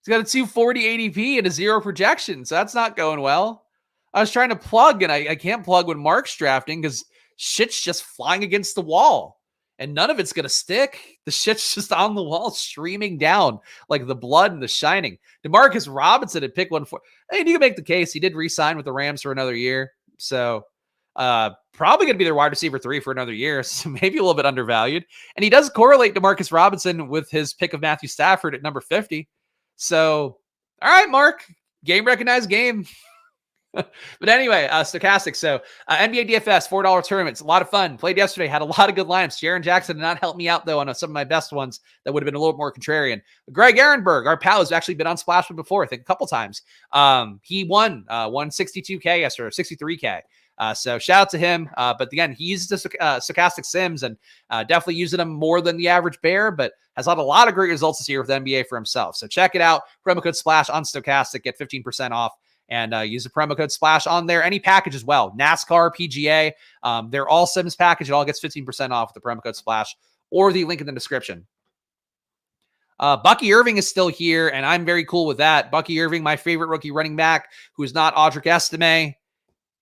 He's got a 240 ADP and a 0 projection, so that's not going well. I was trying to plug, and I can't plug when Mark's drafting because shit's just flying against the wall. And none of it's going to stick. The shit's just on the wall, streaming down like the blood and the shining. DeMarcus Robinson had picked 1-4. Hey, you can make the case. He did re-sign with the Rams for another year. So probably going to be their wide receiver 3 for another year. So maybe a little bit undervalued. And he does correlate DeMarcus Robinson with his pick of Matthew Stafford at number 50. So, all right, Mark. Game recognized game. But anyway, Stochastic. So NBA DFS, $4 tournaments. A lot of fun. Played yesterday. Had a lot of good lineups. Jaron Jackson did not help me out, though, on some of my best ones that would have been a little more contrarian. Greg Ehrenberg, our pal, has actually been on Splashman before, I think a couple times. He won 62K yesterday, or 63K. So shout out to him. But again, he uses the Stochastic Sims and definitely using them more than the average bear, but has had a lot of great results this year with the NBA for himself. So check it out. Promo code SPLASH on Stochastic. Get 15% off. And use the promo code SPLASH on there. Any package as well. NASCAR, PGA. They're all Sims package. It all gets 15% off with the promo code SPLASH or the link in the description. Bucky Irving is still here, and I'm very cool with that. Bucky Irving, my favorite rookie running back, who is not Audric Estime.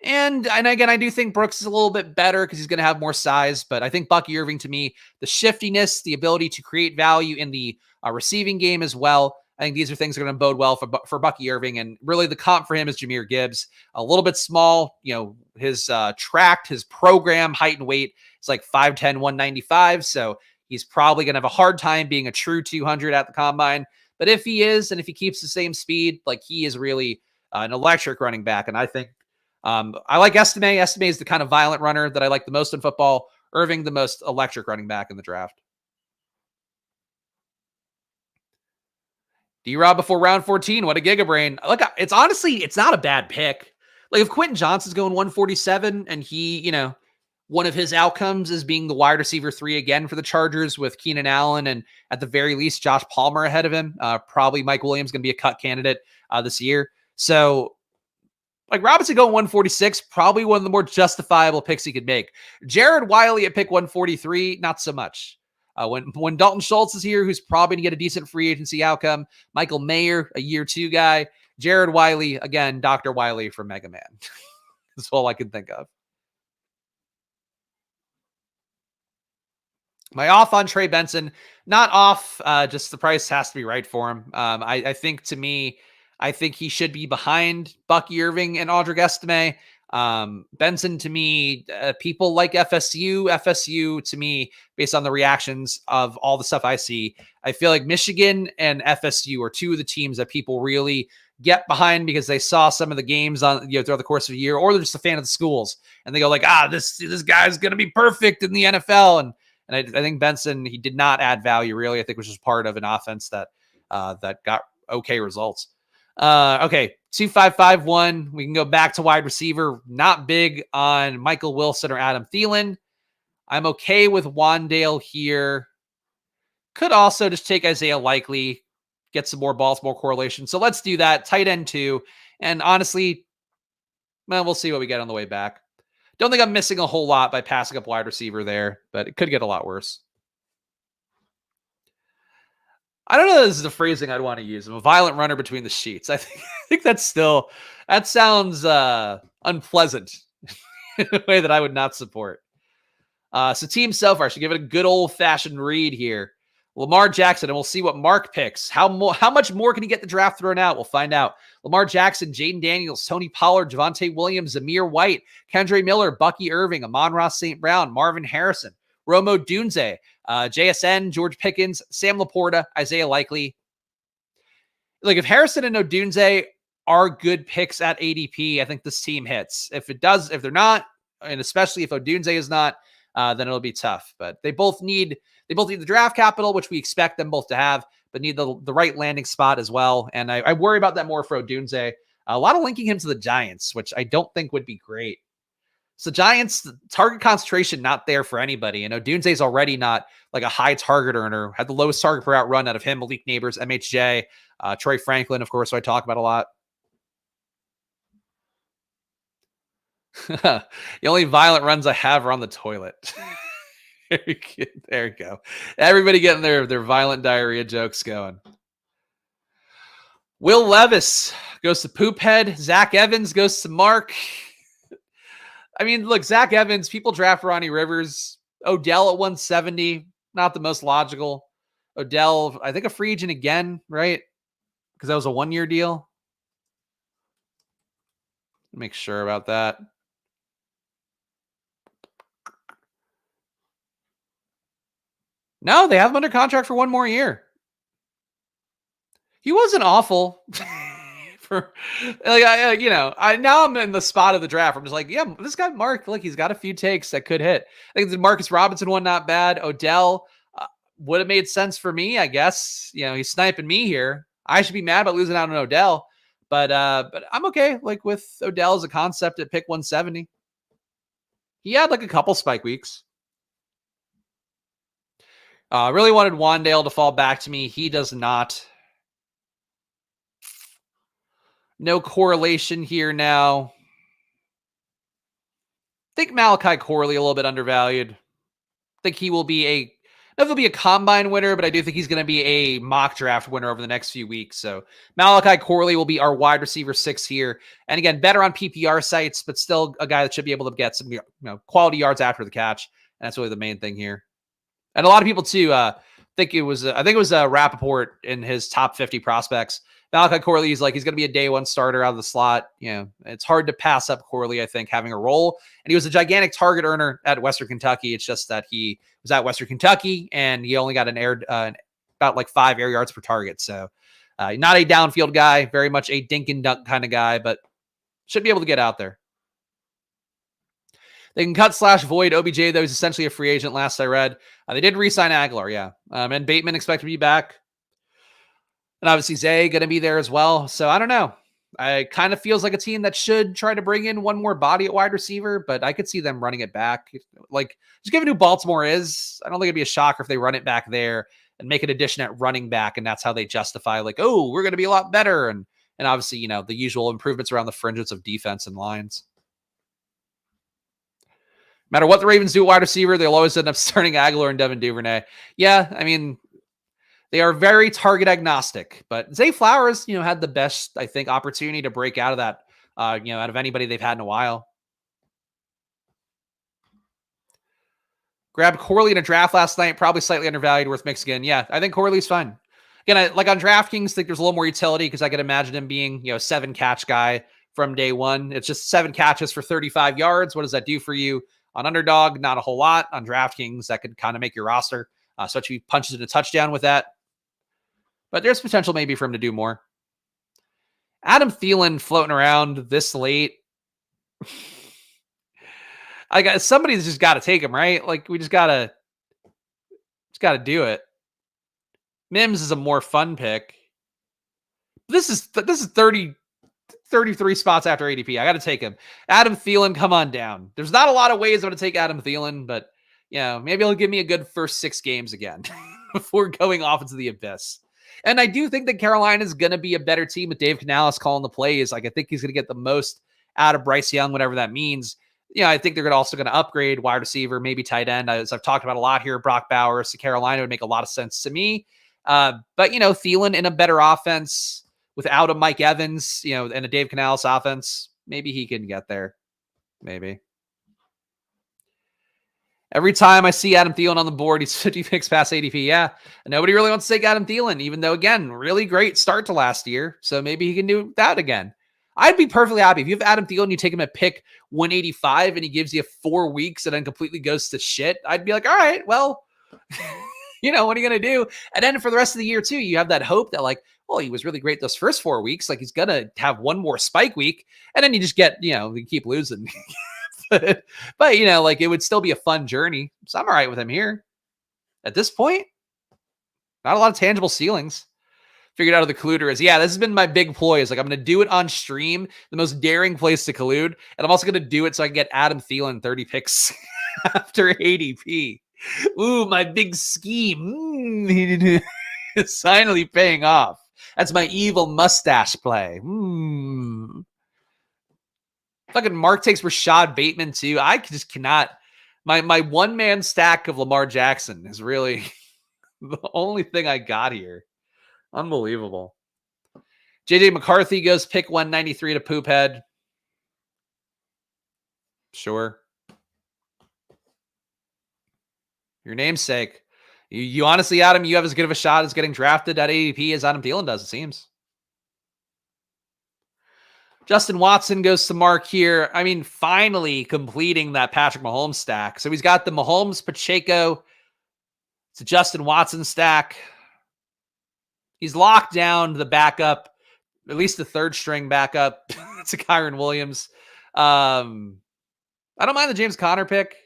And again, I do think Brooks is a little bit better because he's going to have more size. But I think Bucky Irving, to me, the shiftiness, the ability to create value in the receiving game as well. I think these are things that are going to bode well for Bucky Irving. And really the comp for him is Jahmyr Gibbs. A little bit small, his his program height and weight is like 5'10", 195. So he's probably going to have a hard time being a true 200 at the combine. But if he is, and if he keeps the same speed, like he is really an electric running back. And I think I like Estime. Estime is the kind of violent runner that I like the most in football. Irving, the most electric running back in the draft. D-Rob before round 14. What a gigabrain. Look, it's not a bad pick. Like if Quentin Johnston's going 147 and he, one of his outcomes is being the wide receiver 3 again for the Chargers with Keenan Allen and at the very least Josh Palmer ahead of him. Probably Mike Williams going to be a cut candidate this year. So like Robinson going 146, probably one of the more justifiable picks he could make. Jared Wiley at pick 143, not so much. When Dalton Schultz is here, who's probably going to get a decent free agency outcome. Michael Mayer, a year 2 guy. Jared Wiley, again, Dr. Wiley from Mega Man. That's all I can think of. My off on Trey Benson, not off, just the price has to be right for him. I think he should be behind Bucky Irving and Audric Estime. Benson to me, people like FSU to me, based on the reactions of all the stuff I see, I feel like Michigan and FSU are 2 of the teams that people really get behind because they saw some of the games on throughout the course of the year, or they're just a fan of the schools and they go like, this guy's gonna be perfect in the NFL. And I think Benson, he did not add value really. I think it was just part of an offense that got okay results. Okay, 2-5-5-1. We can go back to wide receiver. Not big on Michael Wilson or Adam Thielen. I'm okay with Wandale here. Could also just take Isaiah Likely, get some more Baltimore correlation. So let's do that. Tight end 2. And honestly, well, we'll see what we get on the way back. Don't think I'm missing a whole lot by passing up wide receiver there, but it could get a lot worse. I don't know if this is the phrasing I'd want to use. I'm a violent runner between the sheets. I think that sounds unpleasant in a way that I would not support. So team so far should give it a good old-fashioned read here. Lamar Jackson, and we'll see what Mark picks. How much more can he get the draft thrown out? We'll find out. Lamar Jackson, Jayden Daniels, Tony Pollard, Javonte Williams, Zamir White, Kendre Miller, Bucky Irving, Amon-Ra St. Brown, Marvin Harrison, Rome Odunze, JSN, George Pickens, Sam Laporta, Isaiah Likely. Like if Harrison and Odunze are good picks at ADP, I think this team hits. If they're not, and especially if Odunze is not, then it'll be tough. But they both need the draft capital, which we expect them both to have, but need the right landing spot as well. And I worry about that more for Odunze. A lot of linking him to the Giants, which I don't think would be great. So Giants, target concentration not there for anybody. And Odunze's already not like a high target earner. Had the lowest target per out run out of him, Malik Neighbors, MHJ, Troy Franklin, of course, who I talk about a lot. The only violent runs I have are on the toilet. There you go. Everybody getting their violent diarrhea jokes going. Will Levis goes to Poophead. Zach Evans goes to Mark. I mean, look, Zach Evans, people draft Ronnie Rivers. Odell at 170, not the most logical. Odell, I think a free agent again, right? Because that was a 1-year deal. Make sure about that. No, they have him under contract for 1 more year. He wasn't awful. Now I'm in the spot of the draft. I'm just like, yeah, this guy Mark, look, he's got a few takes that could hit. I think the Marcus Robinson one not bad. Odell would have made sense for me, I guess. He's sniping me here. I should be mad about losing out on Odell, but I'm okay like with Odell as a concept at pick 170. He had like a couple spike weeks. Really wanted Wandale to fall back to me. He does not. No correlation here now. I think Malachi Corley a little bit undervalued. I think he will be he'll be a combine winner, but I do think he's going to be a mock draft winner over the next few weeks. So Malachi Corley will be our wide receiver 6 here. And again, better on PPR sites, but still a guy that should be able to get some quality yards after the catch. And that's really the main thing here. And a lot of people too, I think it was Rappaport in his top 50 prospects. Malachi Corley is he's going to be a day 1 starter out of the slot. It's hard to pass up Corley, I think, having a role. And he was a gigantic target earner at Western Kentucky. It's just that he was at Western Kentucky and he only got about 5 air yards per target. So not a downfield guy, very much a dink and dunk kind of guy, but should be able to get out there. They can cut/void OBJ, though. He's essentially a free agent last I read. They did re-sign Aguilar, yeah. And Bateman expected to be back. And obviously Zay going to be there as well. So I don't know. It kind of feels like a team that should try to bring in one more body at wide receiver, but I could see them running it back. Just given who Baltimore is, I don't think it'd be a shocker if they run it back there and make an addition at running back, and that's how they justify we're going to be a lot better. And obviously, the usual improvements around the fringes of defense and lines. No matter what the Ravens do at wide receiver, they'll always end up starting Aguilar and Devin Duvernay. Yeah, I mean, they are very target agnostic, but Zay Flowers, had the best, I think, opportunity to break out of that, out of anybody they've had in a while. Grabbed Corley in a draft last night, probably slightly undervalued, worth mix again. Yeah, I think Corley's fine. Again, on DraftKings, I think there's a little more utility because I could imagine him being, 7-catch guy from day 1. It's just 7 catches for 35 yards. What does that do for you? On Underdog, not a whole lot. On DraftKings, that could kind of make your roster. So if he punches in a touchdown with that. But there's potential maybe for him to do more. Adam Thielen floating around this late. Somebody's just got to take him, right? Like we just gotta do it. Mims is a more fun pick. This is 33 spots after ADP. I got to take him. Adam Thielen, come on down. There's not a lot of ways I'm going to take Adam Thielen, but maybe he'll give me a good first 6 games again before going off into the abyss. And I do think that Carolina is going to be a better team with Dave Canales calling the plays. Like I think he's going to get the most out of Bryce Young, whatever that means. I think they're also going to upgrade wide receiver, maybe tight end. As I've talked about a lot here, Brock Bowers to Carolina would make a lot of sense to me. But Thielen in a better offense without a Mike Evans, and a Dave Canales offense, maybe he can get there. Maybe. Every time I see Adam Thielen on the board, he's 50 picks past ADP. Yeah. And nobody really wants to take Adam Thielen, even though, again, really great start to last year. So maybe he can do that again. I'd be perfectly happy if you have Adam Thielen, you take him at pick 185 and he gives you 4 weeks and then completely goes to shit. I'd be like, all right, well, what are you going to do? And then for the rest of the year too, you have that hope that like, well, he was really great those first 4 weeks. Like he's going to have one more spike week. And then you just get, you keep losing. but like it would still be a fun journey. So I'm all right with him here. At this point, not a lot of tangible ceilings. Figured out who the colluder is. Yeah, this has been my big ploy. Is like I'm going to do it on stream, the most daring place to collude, and I'm also going to do it so I can get Adam Thielen 30 picks after ADP. Ooh, my big scheme is finally paying off. That's my evil mustache play. Fucking Mark takes Rashad Bateman too. I just cannot. My one-man stack of Lamar Jackson is really the only thing I got here. Unbelievable. JJ McCarthy goes pick 193 to Poophead. Sure. Your namesake. You honestly, Adam, you have as good of a shot as getting drafted at ADP as Adam Thielen does, it seems. Justin Watson goes to Mark here. I mean, finally completing that Patrick Mahomes stack. So he's got the Mahomes, Pacheco. It's a Justin Watson stack. He's locked down the backup, at least the third string backup. It's a Kyron Williams. I don't mind the James Conner pick.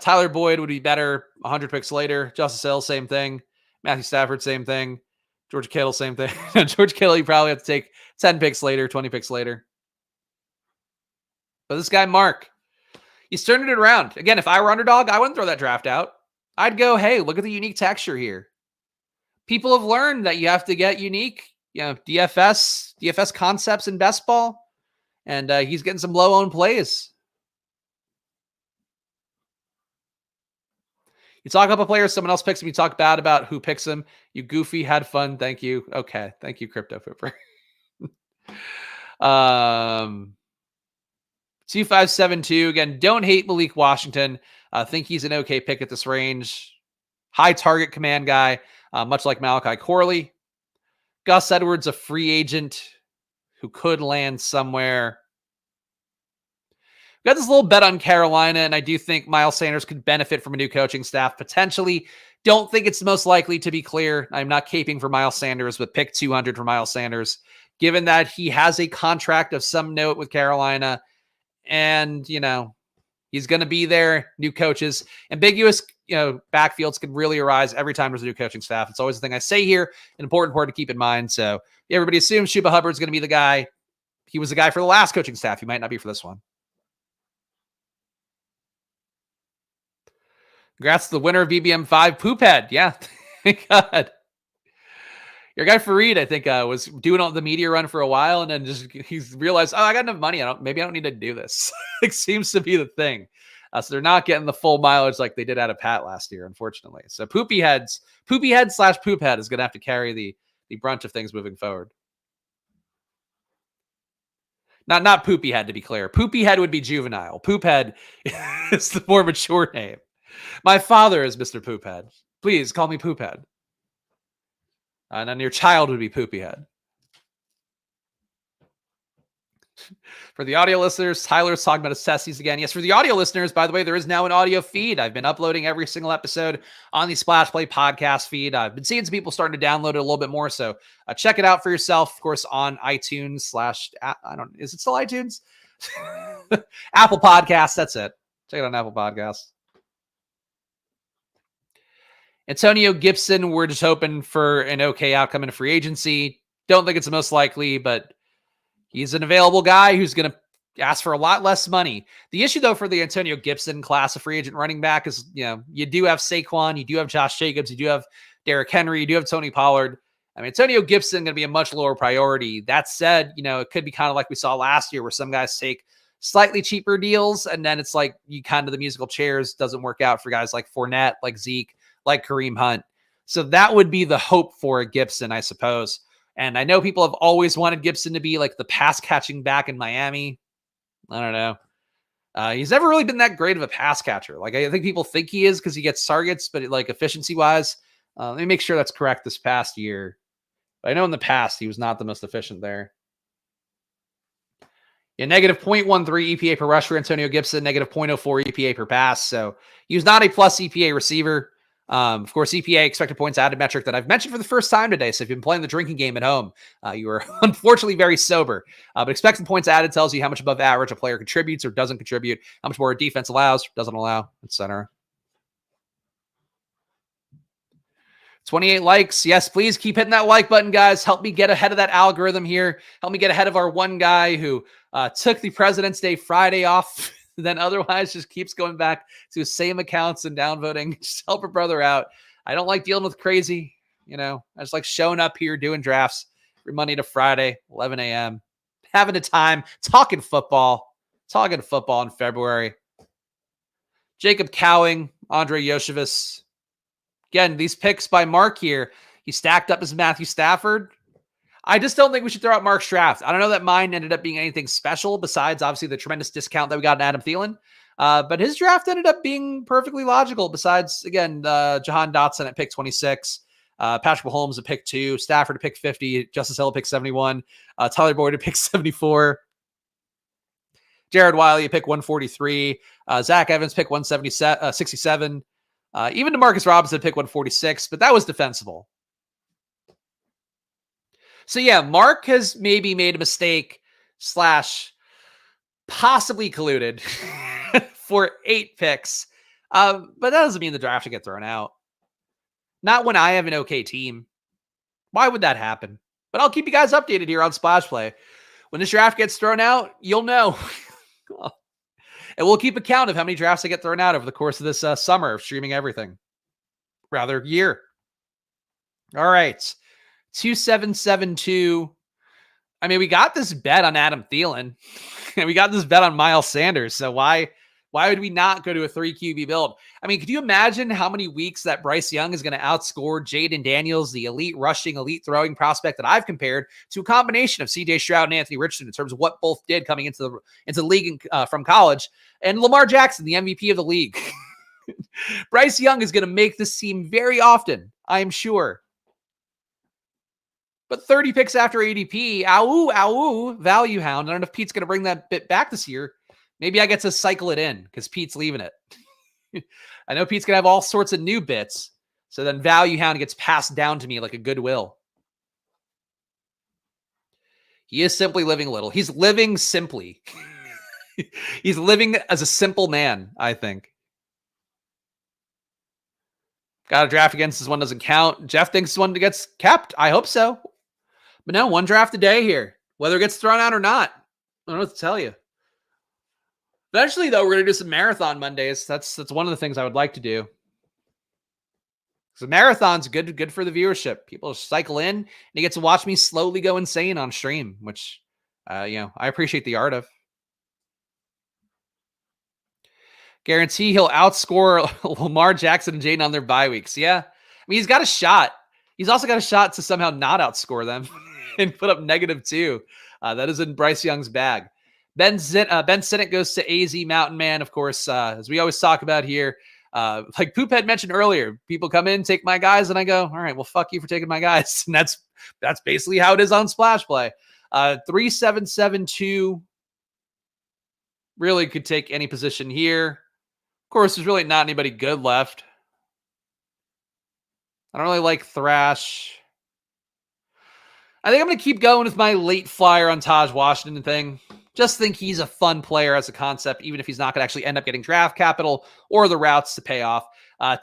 Tyler Boyd would be better 100 picks later. Justice Hill, same thing. Matthew Stafford, same thing. George Kittle, same thing. George Kittle, you probably have to take 10 picks later, 20 picks later. But this guy, Mark, he's turning it around. Again, if I were Underdog, I wouldn't throw that draft out. I'd go, hey, look at the unique texture here. People have learned that you have to get unique, DFS concepts in best ball. And he's getting some low-owned plays. You talk up a player, someone else picks him, you talk bad about who picks him. You goofy, had fun, thank you. Okay, thank you, Crypto Pooper. 2572, again, don't hate Malik Washington. Think he's an okay pick at this range. High target command guy, much like Malachi Corley. Gus Edwards, a free agent who could land somewhere. We got this little bet on Carolina, and I do think Miles Sanders could benefit from a new coaching staff, potentially. Don't think it's the most likely, to be clear. I'm not caping for Miles Sanders, but pick 200 for Miles Sanders, given that he has a contract of some note with Carolina, and, he's going to be there. New coaches, ambiguous, backfields could really arise every time there's a new coaching staff. It's always the thing I say here, an important part to keep in mind. So everybody assumes Chuba Hubbard's going to be the guy. He was the guy for the last coaching staff. He might not be for this one. Congrats to the winner of BBM5, Poophead. Yeah, thank God. Your guy Fareed, I think, was doing all the media run for a while, and then he's realized, I got enough money. maybe I don't need to do this. It seems to be the thing. So they're not getting the full mileage like they did out of Pat last year, unfortunately. So Poopyhead / Poophead is going to have to carry the brunt of things moving forward. Not Poopyhead, to be clear. Poopyhead would be juvenile. Poophead is the more mature name. My father is Mr. Poophead. Please call me Poophead. And then your child would be Poopyhead. For the audio listeners, Tyler's talking about his testes again. Yes, for the audio listeners, by the way, there is now an audio feed. I've been uploading every single episode on the Splash Play podcast feed. I've been seeing some people starting to download it a little bit more, so check it out for yourself. Of course, on iTunes is it still iTunes? Apple Podcasts, that's it. Check it out on Apple Podcasts. Antonio Gibson, we're just hoping for an okay outcome in free agency. Don't think it's the most likely, but he's an available guy who's going to ask for a lot less money. The issue, though, for the Antonio Gibson class of free agent running back is, you do have Saquon, you do have Josh Jacobs, you do have Derrick Henry, you do have Tony Pollard. I mean, Antonio Gibson going to be a much lower priority. That said, it could be kind of like we saw last year where some guys take slightly cheaper deals, and then it's like the musical chairs doesn't work out for guys like Fournette, like Zeke, like Kareem Hunt. So that would be the hope for Gibson, I suppose. And I know people have always wanted Gibson to be like the pass catching back in Miami. I don't know. He's never really been that great of a pass catcher. Like, I think people think he is because he gets targets, but like efficiency wise, let me make sure that's correct this past year. But I know in the past, he was not the most efficient there. Yeah, negative 0.13 EPA per rush for Antonio Gibson, negative 0.04 EPA per pass. So he was not a plus EPA receiver. Of course, EPA, expected points added metric that I've mentioned for the first time today. So if you've been playing the drinking game at home, you are unfortunately very sober. But expected points added tells you how much above average a player contributes or doesn't contribute, how much more a defense allows, doesn't allow, etc. 28 likes. Yes, please keep hitting that like button, guys. Help me get ahead of that algorithm here. Help me get ahead of our one guy who took the President's Day Friday off, then otherwise just keeps going back to his same accounts and downvoting. Just help a brother out. I don't like dealing with crazy. I just like showing up here, doing drafts every Monday to Friday, 11 a.m., having a time, talking football in February. Jacob Cowing, Andre Yoshevitz. Again, these picks by Mark here, he stacked up as Matthew Stafford. I just don't think we should throw out Mark's draft. I don't know that mine ended up being anything special besides obviously the tremendous discount that we got in Adam Thielen. But his draft ended up being perfectly logical besides, again, Jahan Dotson at pick 26, Patrick Mahomes at pick 2, Stafford at pick 50, Justice Hill at pick 71, Tyler Boyd at pick 74, Jared Wiley at pick 143, Zach Evans pick 167, even DeMarcus Robinson pick 146, but that was defensible. So yeah, Mark has maybe made a mistake / possibly colluded for 8 picks. But that doesn't mean the draft should get thrown out. Not when I have an okay team. Why would that happen? But I'll keep you guys updated here on Splash Play. When this draft gets thrown out, you'll know. And we'll keep account of how many drafts that get thrown out over the course of this summer of streaming everything. Rather, year. All right. 2772. I mean, we got this bet on Adam Thielen. And we got this bet on Miles Sanders. So why would we not go to a 3 QB build? I mean, could you imagine how many weeks that Bryce Young is going to outscore Jayden Daniels, the elite rushing, elite throwing prospect that I've compared to a combination of CJ Stroud and Anthony Richardson in terms of what both did coming into the league from college, and Lamar Jackson, the MVP of the league. Bryce Young is going to make this team very often, I am sure. But 30 picks after ADP, value hound. I don't know if Pete's going to bring that bit back this year. Maybe I get to cycle it in because Pete's leaving it. I know Pete's going to have all sorts of new bits. So then value hound gets passed down to me like a goodwill. He is simply living a little. He's living simply. He's living as a simple man, I think. Got a draft against this one doesn't count. Jeff thinks this one gets kept. I hope so. But no, one draft a day here. Whether it gets thrown out or not, I don't know what to tell you. Eventually, though, we're going to do some marathon Mondays. That's one of the things I would like to do. So marathon's good for the viewership. People cycle in, and you get to watch me slowly go insane on stream, which, I appreciate the art of. Guarantee he'll outscore Lamar Jackson and Jayden on their bye weeks. Yeah. I mean, he's got a shot. He's also got a shot to somehow not outscore them and put up -2. That is in Bryce Young's bag. Ben Sinnott goes to AZ Mountain Man, of course, as we always talk about here. Like Poop had mentioned earlier, people come in, take my guys, and I go, all right, well, fuck you for taking my guys. And that's basically how it is on Splash Play. 3772. Really could take any position here. Of course, there's really not anybody good left. I don't really like Thrash. I think I'm going to keep going with my late flyer on Taj Washington thing. Just think he's a fun player as a concept, even if he's not going to actually end up getting draft capital or the routes to pay off.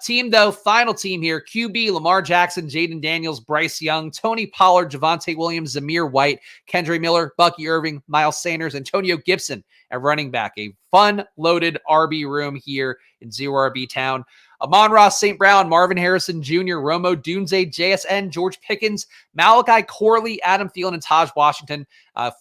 Team, though, final team here. QB, Lamar Jackson, Jayden Daniels, Bryce Young, Tony Pollard, Javonte Williams, Zamir White, Kendre Miller, Bucky Irving, Miles Sanders, Antonio Gibson at running back. A fun, loaded RB room here in Zero RB Town. Amon-Ra St. Brown, Marvin Harrison Jr., Romo Odunze, JSN, George Pickens, Malachi Corley, Adam Thielen, and Taj Washington.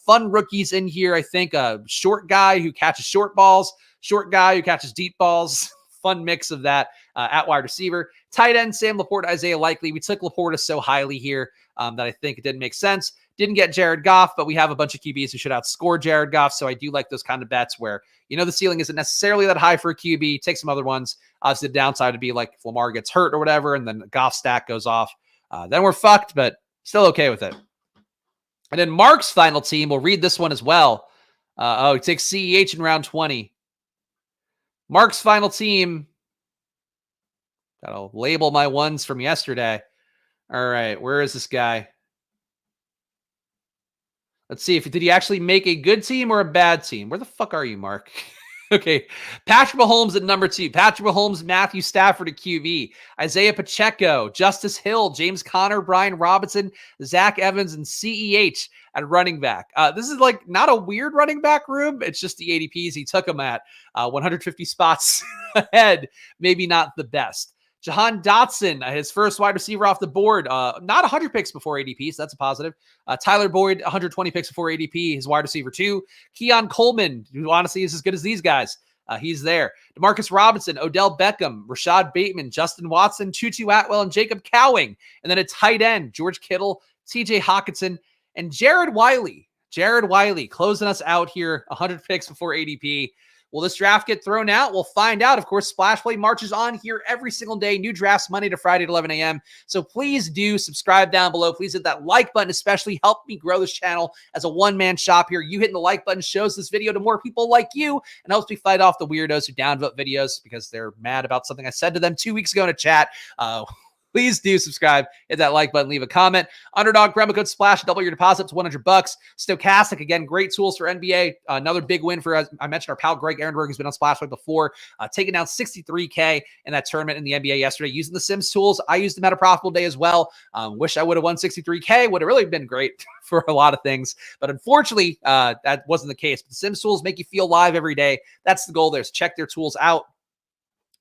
Fun rookies in here, I think. A short guy who catches short balls, short guy who catches deep balls. Fun mix of that at wide receiver. Tight end, Sam Laporta, Isaiah Likely. We took Laporta so highly here that I think it didn't make sense. Didn't get Jared Goff, but we have a bunch of QBs who should outscore Jared Goff, so I do like those kind of bets where, the ceiling isn't necessarily that high for a QB. Take some other ones. Obviously, the downside would be like if Lamar gets hurt or whatever, and then the Goff stack goes off. Then we're fucked, but still okay with it. And then Mark's final team, we'll read this one as well. He takes CEH in round 20. Mark's final team. Gotta label my ones from yesterday. All right, where is this guy? Let's see, did he actually make a good team or a bad team? Where the fuck are you, Mark? Okay, Patrick Mahomes at number 2. Patrick Mahomes, Matthew Stafford at QB. Isaiah Pacheco, Justice Hill, James Conner, Brian Robinson, Zach Evans, and CEH at running back. This is like not a weird running back room. It's just the ADPs. He took them at 150 spots ahead. Maybe not the best. Jahan Dotson, his first wide receiver off the board. Not 100 picks before ADP, so that's a positive. Tyler Boyd, 120 picks before ADP, his wide receiver 2. Keon Coleman, who honestly is as good as these guys. He's there. Demarcus Robinson, Odell Beckham, Rashad Bateman, Justin Watson, Tutu Atwell, and Jacob Cowing. And then a tight end, George Kittle, TJ Hawkinson, and Jared Wiley. Jared Wiley closing us out here, 100 picks before ADP. Will this draft get thrown out? We'll find out. Of course, Splash Play marches on here every single day. New drafts Monday to Friday at 11 a.m. So please do subscribe down below. Please hit that like button, especially help me grow this channel as a one-man shop here. You hitting the like button shows this video to more people like you and helps me fight off the weirdos who downvote videos because they're mad about something I said to them 2 weeks ago in a chat. Please do subscribe, hit that like button, leave a comment. Underdog, promo code SPLASH, double your deposit to $100. Stochastic, again, great tools for NBA. Another big win for, as I mentioned, our pal Greg Ehrenberg, who's been on Splash Play before, taking down 63K in that tournament in the NBA yesterday using the Sims tools. I used them at a profitable day as well. Wish I would have won 63K. Would have really been great for a lot of things. But unfortunately, that wasn't the case. But the Sims tools make you feel live every day. That's the goal there, is check their tools out.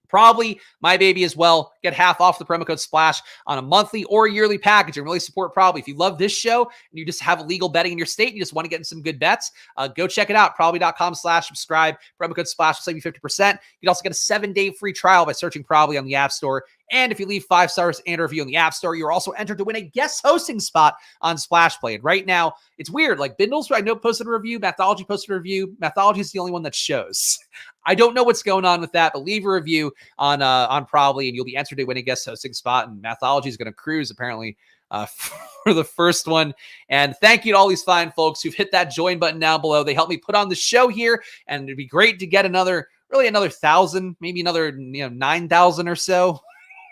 Probably my baby as well. Get half off the promo code SPLASH on a monthly or yearly package and really support Probably. If you love this show and you just have illegal betting in your state, you just want to get in some good bets, go check it out. Probably.com/subscribe. Promo code SPLASH will save you 50%. You can also get a 7-day free trial by searching Probably on the App Store. And if you leave 5 stars and a review on the App Store, you're also entered to win a guest hosting spot on Splash Play. And right now, it's weird. Like Bindles, I know, posted a review. Mathology posted a review. Mathology is the only one that shows. I don't know what's going on with that, but leave a review on Probably, and you'll be entered to win a guest hosting spot. And Mathology is going to cruise, apparently, for the first one. And thank you to all these fine folks who've hit that join button down below. They help me put on the show here, and it'd be great to get another 1,000, maybe another 9,000 or so.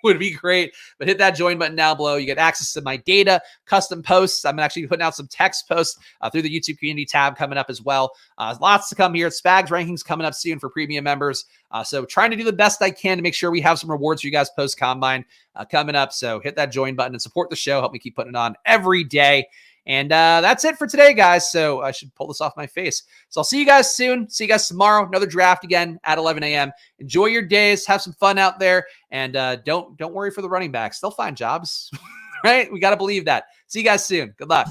Would be great, but hit that join button down below. You get access to my data, custom posts. I'm actually putting out some text posts through the YouTube community tab coming up as well. Lots to come here. Spags rankings coming up soon for premium members. So trying to do the best I can to make sure we have some rewards for you guys post combine coming up. So hit that join button and support the show. Help me keep putting it on every day. And that's it for today, guys. So I should pull this off my face. So I'll see you guys soon. See you guys tomorrow. Another draft again at 11 a.m. Enjoy your days. Have some fun out there. And don't worry for the running backs. They'll find jobs, right? We got to believe that. See you guys soon. Good luck.